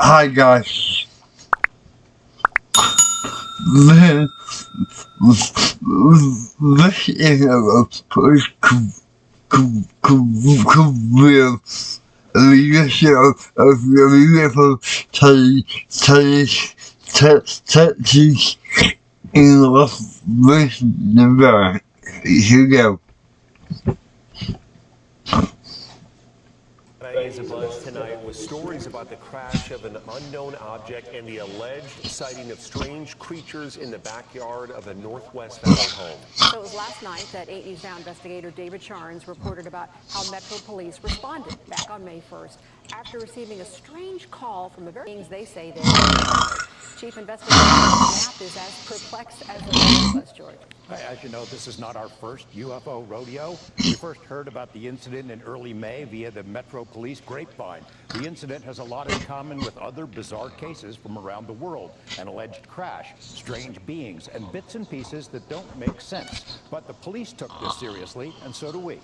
Hi guys. This this is a first career leadership of the beautiful Texas in Las Vegas, Nevada. Here you go. Is abuzz tonight with stories about the crash of an unknown object and the alleged sighting of strange creatures in the backyard of a Northwest Valley home. So it was last night that 8 News Now investigator David Charnes reported about how Metro Police responded back on May 1st after receiving a strange call from a very things they say they encountered. Chief Investigator Knapp is as perplexed as the rest of us, George. As you know, this is not our first UFO rodeo. We first heard about the incident in early May via the Metro Police grapevine. The incident has a lot in common with other bizarre cases from around the world. An alleged crash, strange beings, and bits and pieces that don't make sense. But the police took this seriously, and so do we.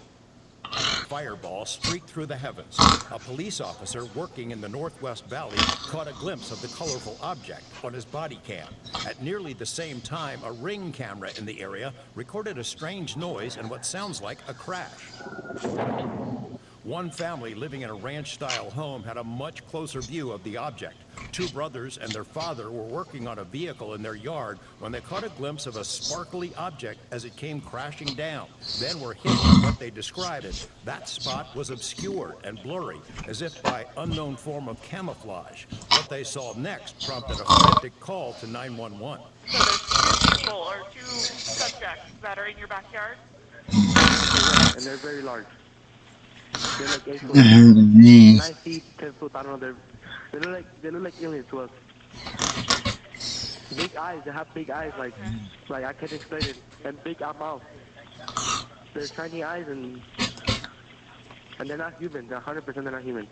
Fireball streaked through the heavens. A police officer working in the Northwest Valley caught a glimpse of the colorful object on his body cam. At nearly the same time, a Ring camera in the area recorded a strange noise and what sounds like a crash. One family living in a ranch-style home had a much closer view of the object. Two brothers and their father were working on a vehicle in their yard when they caught a glimpse of a sparkly object as it came crashing down. Then were hit with what they described as that spot was obscured and blurry, as if by unknown form of camouflage. What they saw next prompted a frantic call to 911. So there's two people or two subjects that are in your backyard? And they're very large. They're like 8 foot. 9 feet, 10 foot, I don't know. They look like aliens to us. Big eyes, they have big eyes, like I can't explain it. And big mouth. They're shiny eyes and they're not human. They're 100% they're not human.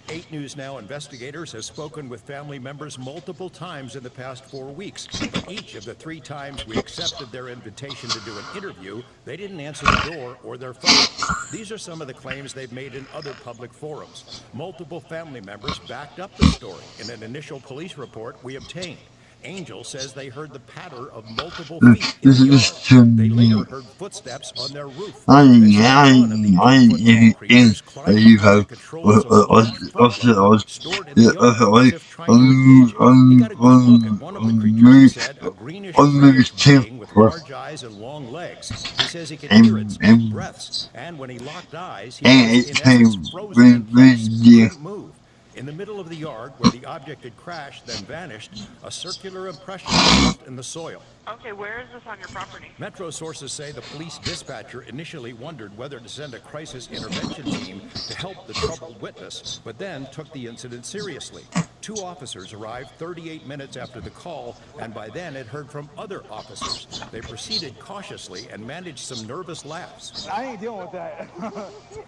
8 News Now investigators have spoken with family members multiple times in the past 4 weeks. Each of the 3 times we accepted their invitation to do an interview, they didn't answer the door or their phone. These are some of the claims they've made in other public forums. Multiple family members backed up the story in an initial police report we obtained. Angel says they heard the patter of multiple feet in the yard. They later heard footsteps on their roof. They saw one of the 8-foot-tall creatures climb out of the controls of a large front stored in the yard as if trying to engage him. He got a good look at one of the creatures, he said, a greenish reddish being with large eyes and long legs. He says he could hear its deep breaths, and when he locked eyes, he was in essence frozen in place, couldn't move. In the middle of the yard, where the object had crashed, then vanished, a circular impression was left in the soil. Okay, where is this on your property? Metro sources say the police dispatcher initially wondered whether to send a crisis intervention team to help the troubled witness, but then took the incident seriously. 2 officers arrived 38 minutes after the call, and by then had heard from other officers. They proceeded cautiously and managed some nervous laughs. I ain't dealing with that.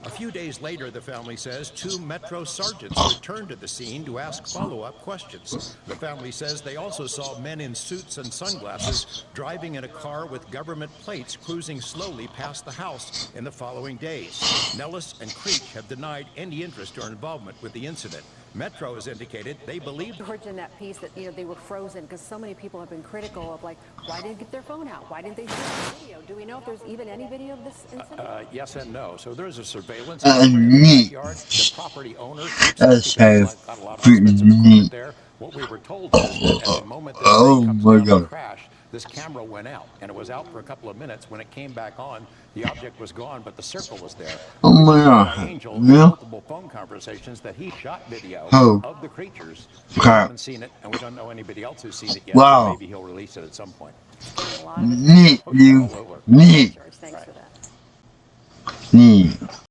A few days later, the family says, 2 Metro sergeants returned to the scene to ask follow-up questions. The family says they also saw men in suits and sunglasses driving in a car with government plates cruising slowly past the house in the following days. Nellis and Creech have denied any interest or involvement with the incident. Metro has indicated they believe George, in that piece that they were frozen because so many people have been critical of why didn't they get their phone out? Why didn't they shoot the video? Do we know if there's even any video of this incident? yes and no. So there's a surveillance camera in the backyard. The property owner got a lot of expensive equipment there. What we were told is that at the moment this thing comes down to crash, this camera went out, and it was out for a couple of minutes. When it came back on, the object was gone, but the circle was there. Oh my God! Angel had multiple phone conversations that he shot video of the creatures. We haven't seen it, and we don't know anybody else who's seen it yet. So maybe he'll release it at some point. Neat, you. Neat. George, thanks for that. Neat.